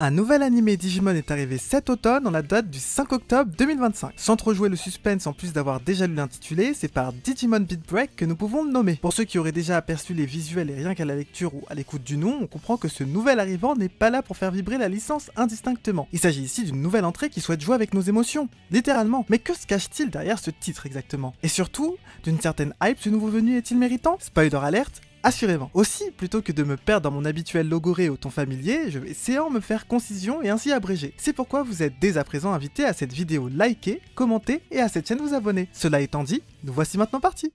Un nouvel animé Digimon est arrivé cet automne en la date du 5 octobre 2025. Sans trop jouer le suspense en plus d'avoir déjà lu l'intitulé, c'est par Digimon Beat Break que nous pouvons le nommer. Pour ceux qui auraient déjà aperçu les visuels et rien qu'à la lecture ou à l'écoute du nom, on comprend que ce nouvel arrivant n'est pas là pour faire vibrer la licence indistinctement. Il s'agit ici d'une nouvelle entrée qui souhaite jouer avec nos émotions, littéralement. Mais que se cache-t-il derrière ce titre exactement? Et surtout, d'une certaine hype, ce nouveau venu est-il méritant? Spoiler alerte, assurément. Aussi, plutôt que de me perdre dans mon habituel logoré au ton familier, je vais séant me faire concision et ainsi abréger. C'est pourquoi vous êtes dès à présent invité à cette vidéo liker, commenter et à cette chaîne vous abonner. Cela étant dit, nous voici maintenant partis.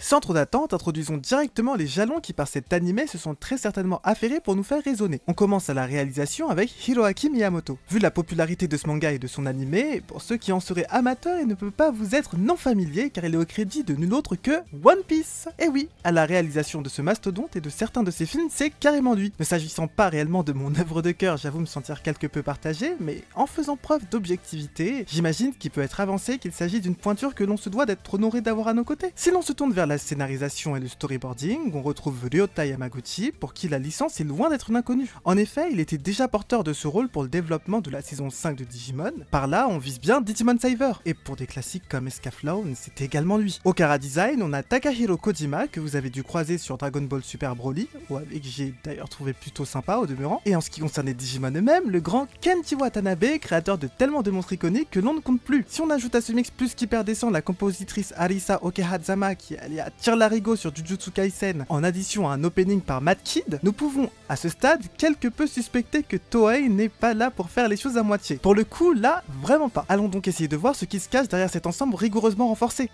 Sans trop d'attente, introduisons directement les jalons qui par cet animé se sont très certainement affairés pour nous faire raisonner. On commence à la réalisation avec Hiroaki Miyamoto. Vu la popularité de ce manga et de son animé, pour ceux qui en seraient amateurs, il ne peut pas vous être non familier car il est au crédit de nul autre que One Piece. Et oui, à la réalisation de ce mastodonte et de certains de ses films, c'est carrément lui. Ne s'agissant pas réellement de mon œuvre de cœur, j'avoue me sentir quelque peu partagé, mais en faisant preuve d'objectivité, j'imagine qu'il peut être avancé qu'il s'agit d'une pointure que l'on se doit d'être honoré d'avoir à nos côtés. Si l'on se tourne vers la scénarisation et le storyboarding, on retrouve Ryota Yamaguchi, pour qui la licence est loin d'être une inconnue. En effet, il était déjà porteur de ce rôle pour le développement de la saison 5 de Digimon. Par là, on vise bien Digimon Saver. Et pour des classiques comme Escaflowne, c'était également lui. Au Chara Design, on a Takahiro Kojima, que vous avez dû croiser sur Dragon Ball Super Broly, ou avec j'ai d'ailleurs trouvé plutôt sympa au demeurant. Et en ce qui concerne les Digimon eux-mêmes, le grand Kenji Watanabe, créateur de tellement de monstres iconiques que l'on ne compte plus. Si on ajoute à ce mix plus qu'hyper décent la compositrice Arisa Okehazama, qui est allée à Tire Larigot sur Jujutsu Kaisen, en addition à un opening par Mad Kid, nous pouvons, à ce stade, quelque peu suspecter que Toei n'est pas là pour faire les choses à moitié. Pour le coup, là, vraiment pas. Allons donc essayer de voir ce qui se cache derrière cet ensemble rigoureusement renforcé.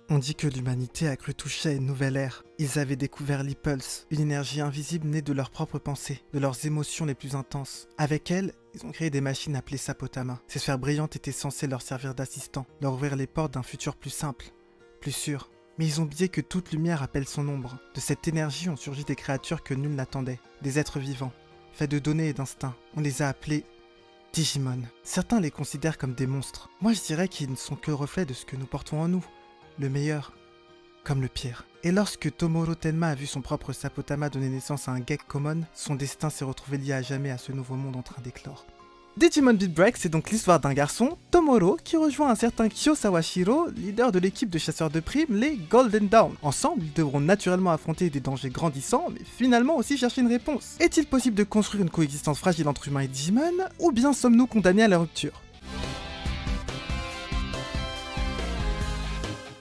On dit que l'humanité a cru toucher à une nouvelle ère. Ils avaient découvert l'e-pulse, une énergie invisible née de leurs propres pensées, de leurs émotions les plus intenses. Avec elle, ils ont créé des machines appelées Sapotama. Ces sphères brillantes étaient censées leur servir d'assistant, leur ouvrir les portes d'un futur plus simple, plus sûr. Mais ils ont oublié que toute lumière appelle son ombre. De cette énergie ont surgi des créatures que nul n'attendait, des êtres vivants, faits de données et d'instincts. On les a appelés Digimon. Certains les considèrent comme des monstres. Moi je dirais qu'ils ne sont que le reflet de ce que nous portons en nous. Le meilleur, comme le pire. Et lorsque Tomoro Tenma a vu son propre Sapotama donner naissance à un Gekkomon, son destin s'est retrouvé lié à jamais à ce nouveau monde en train d'éclore. Digimon Beat Break, c'est donc l'histoire d'un garçon, Tomoro, qui rejoint un certain Kyo Sawashiro, leader de l'équipe de chasseurs de primes, les Golden Dawn. Ensemble, ils devront naturellement affronter des dangers grandissants, mais finalement aussi chercher une réponse. Est-il possible de construire une coexistence fragile entre humains et Digimon, ou bien sommes-nous condamnés à la rupture ?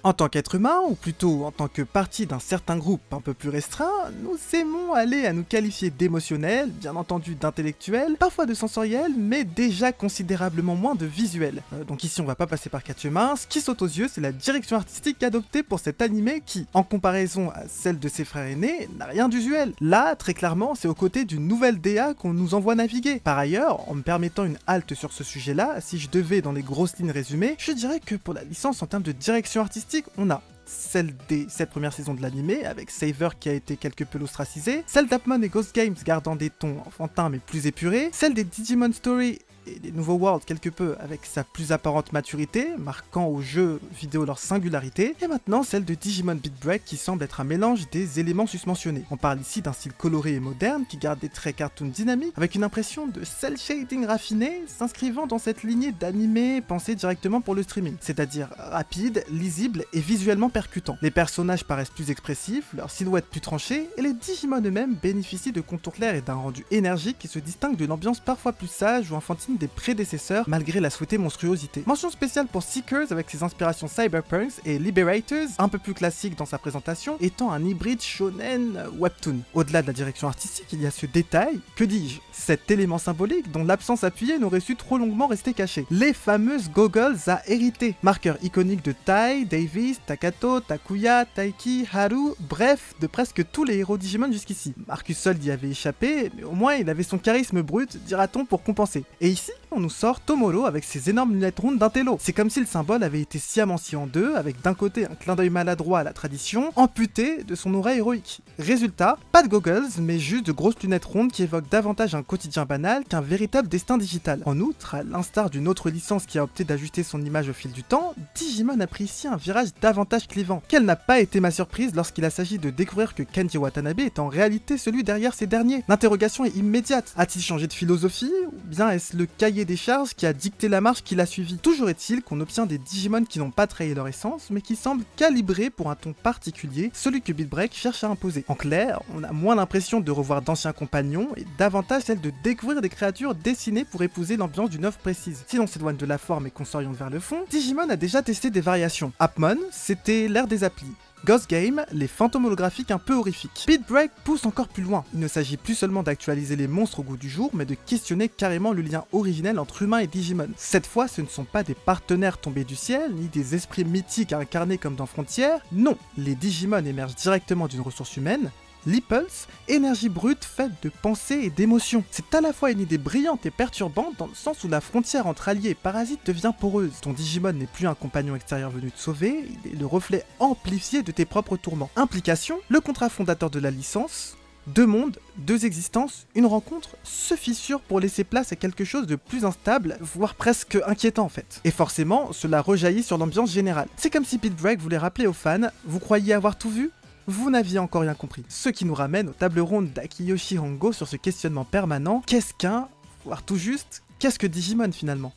En tant qu'être humain, ou plutôt en tant que partie d'un certain groupe un peu plus restreint, nous aimons aller à nous qualifier d'émotionnels, bien entendu d'intellectuels, parfois de sensoriels, mais déjà considérablement moins de visuels. Donc ici on va pas passer par quatre chemins, ce qui saute aux yeux c'est la direction artistique adoptée pour cet animé qui, en comparaison à celle de ses frères aînés, n'a rien d'usuel. Là, très clairement, c'est aux côtés d'une nouvelle DA qu'on nous envoie naviguer. Par ailleurs, en me permettant une halte sur ce sujet-là, si je devais dans les grosses lignes résumer, je dirais que pour la licence en termes de direction artistique, on a celle des 7 premières saisons de l'animé, avec Saver qui a été quelque peu ostracisé, celle d'Upmon et Ghost Games gardant des tons enfantins mais plus épurés, celle des Digimon Story et des nouveaux Worlds quelque peu avec sa plus apparente maturité, marquant aux jeux vidéo leur singularité, et maintenant celle de Digimon Beat Break qui semble être un mélange des éléments susmentionnés. On parle ici d'un style coloré et moderne qui garde des traits cartoon dynamiques avec une impression de cel shading raffiné s'inscrivant dans cette lignée d'animé pensé directement pour le streaming, c'est-à-dire rapide, lisible et visuellement percutant. Les personnages paraissent plus expressifs, leur silhouette plus tranchée, et les Digimon eux-mêmes bénéficient de contours clairs et d'un rendu énergique qui se distingue de l'ambiance parfois plus sage ou enfantine des prédécesseurs malgré la souhaitée monstruosité. Mention spéciale pour Seekers avec ses inspirations cyberpunks et Liberators, un peu plus classique dans sa présentation, étant un hybride shonen webtoon. Au-delà de la direction artistique, il y a ce détail, que dis-je, cet élément symbolique dont l'absence appuyée n'aurait su trop longuement rester caché. Les fameuses goggles à hériter, marqueurs iconiques de Tai, Davis, Takato, Takuya, Taiki, Haru, bref, de presque tous les héros Digimon jusqu'ici. Marcus Sold y avait échappé, mais au moins il avait son charisme brut, dira-t-on, pour compenser. Et ici, on nous sort Tomoro avec ses énormes lunettes rondes d'intello. C'est comme si le symbole avait été sciemment scié en deux, avec d'un côté un clin d'œil maladroit à la tradition, amputé de son aura héroïque. Résultat, pas de goggles, mais juste de grosses lunettes rondes qui évoquent davantage un quotidien banal qu'un véritable destin digital. En outre, à l'instar d'une autre licence qui a opté d'ajuster son image au fil du temps, Digimon a pris ici un virage davantage clivant. Quelle n'a pas été ma surprise lorsqu'il a s'agi de découvrir que Kenji Watanabe est en réalité celui derrière ces derniers. L'interrogation est immédiate. A-t-il changé de philosophie, ou bien est-ce le cahier des charges qui a dicté la marche qu'il a suivi? Toujours est-il qu'on obtient des Digimon qui n'ont pas trahi leur essence, mais qui semblent calibrés pour un ton particulier, celui que Beat Break cherche à imposer. En clair, on a moins l'impression de revoir d'anciens compagnons, et davantage celle de découvrir des créatures dessinées pour épouser l'ambiance d'une œuvre précise. Si l'on s'éloigne de la forme et qu'on s'oriente vers le fond, Digimon a déjà testé des variations. Appmon, c'était l'ère des applis. Ghost Game, les fantômes holographiques un peu horrifiques. Beat Break pousse encore plus loin. Il ne s'agit plus seulement d'actualiser les monstres au goût du jour, mais de questionner carrément le lien originel entre humains et Digimon. Cette fois, ce ne sont pas des partenaires tombés du ciel, ni des esprits mythiques incarnés comme dans Frontier. Non, les Digimon émergent directement d'une ressource humaine, l'Impulse, énergie brute faite de pensée et d'émotions. C'est à la fois une idée brillante et perturbante dans le sens où la frontière entre alliés et parasites devient poreuse. Ton Digimon n'est plus un compagnon extérieur venu te sauver, il est le reflet amplifié de tes propres tourments. Implication, le contrat fondateur de la licence, 2 mondes, 2 existences, une rencontre se fissure pour laisser place à quelque chose de plus instable, voire presque inquiétant en fait. Et forcément, cela rejaillit sur l'ambiance générale. C'est comme si Beat Break voulait rappeler aux fans, vous croyez avoir tout vu ? Vous n'aviez encore rien compris. Ce qui nous ramène aux tables rondes d'Akiyoshi Hongo sur ce questionnement permanent, qu'est-ce qu'un, voire tout juste, qu'est-ce que Digimon finalement ?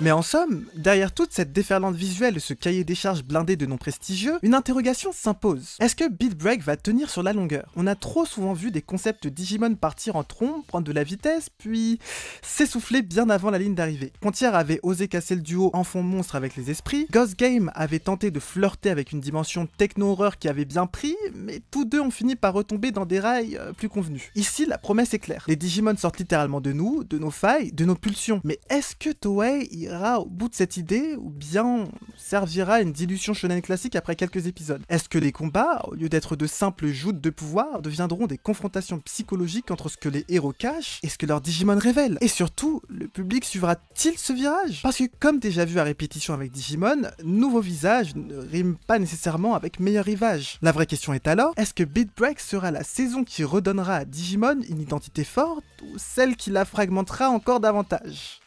Mais en somme, derrière toute cette déferlante visuelle et ce cahier des charges blindé de noms prestigieux, une interrogation s'impose. Est-ce que Beat Break va tenir sur la longueur? On a trop souvent vu des concepts Digimon partir en trombe, prendre de la vitesse, puis s'essouffler bien avant la ligne d'arrivée. Frontier avait osé casser le duo enfant-monstre avec les esprits, Ghost Game avait tenté de flirter avec une dimension techno-horreur qui avait bien pris, mais tous deux ont fini par retomber dans des rails plus convenus. Ici, la promesse est claire. Les Digimon sortent littéralement de nous, de nos failles, de nos pulsions. Mais est-ce que Toei ira au bout de cette idée, ou bien servira à une dilution shonen classique après quelques épisodes? Est-ce que les combats, au lieu d'être de simples joutes de pouvoir, deviendront des confrontations psychologiques entre ce que les héros cachent et ce que leurs Digimon révèlent? Et surtout, le public suivra-t-il ce virage? Parce que comme déjà vu à répétition avec Digimon, nouveau visage ne rime pas nécessairement avec meilleur rivage. La vraie question est alors, est-ce que Beat Break sera la saison qui redonnera à Digimon une identité forte, ou celle qui la fragmentera encore davantage?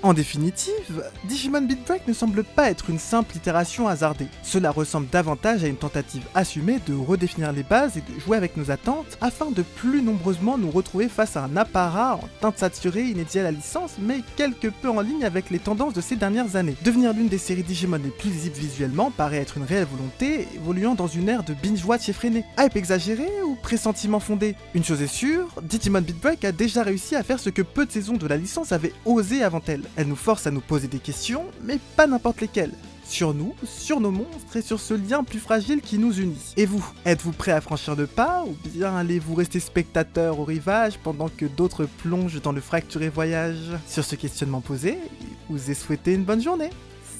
En définitive, Digimon Beat Break ne semble pas être une simple itération hasardée. Cela ressemble davantage à une tentative assumée de redéfinir les bases et de jouer avec nos attentes afin de plus nombreusement nous retrouver face à un apparat en teinte saturée inédit à la licence mais quelque peu en ligne avec les tendances de ces dernières années. Devenir l'une des séries Digimon les plus lisibles visuellement paraît être une réelle volonté, évoluant dans une ère de binge-watch effréné. Hype exagéré ou pressentiment fondé? Une chose est sûre, Digimon Beat Break a déjà réussi à faire ce que peu de saisons de la licence avaient osé avant elle. Elle nous force à nous poser des questions, mais pas n'importe lesquelles. Sur nous, sur nos monstres et sur ce lien plus fragile qui nous unit. Et vous, êtes-vous prêt à franchir le pas, ou bien allez-vous rester spectateur au rivage pendant que d'autres plongent dans le fracturé voyage? Sur ce questionnement posé, je vous ai souhaité une bonne journée.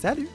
Salut!